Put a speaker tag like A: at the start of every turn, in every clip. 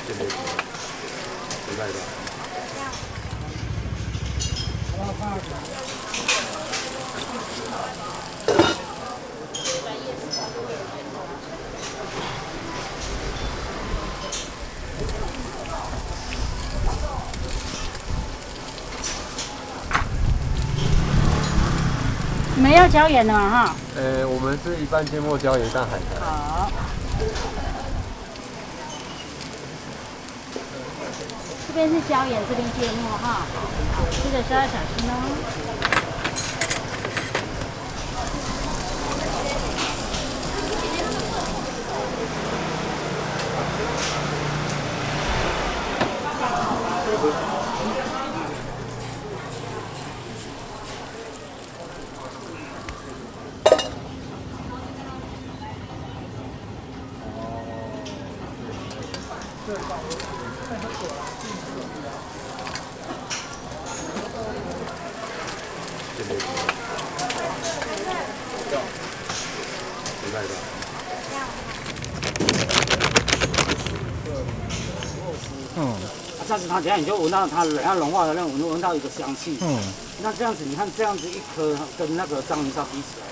A: 你们要椒盐的嘛哈？
B: 我们是一半芥末椒盐，一半海苔。
A: 好。这边是椒盐，这边芥末哈。吃的时候要小心哦。
C: 下次它这样你就闻到它它融化的那种，闻到一个香气。那这样子，你看这样子一颗跟那个章鱼烧比起来。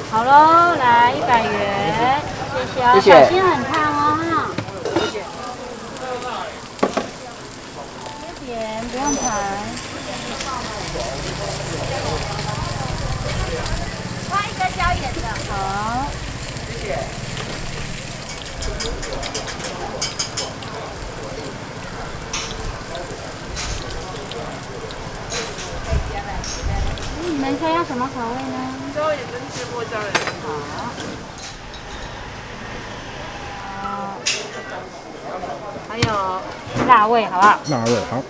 A: 好喽，来100元，谢谢哦，
C: 谢谢
A: 小心很烫哦哈。谢谢。这边不用盘。换一个椒盐的。好。谢谢。你们猜要什么口味呢？
D: 椒盐跟芥末椒盐。
A: 好。还有辣味，好不好？
E: 辣味好。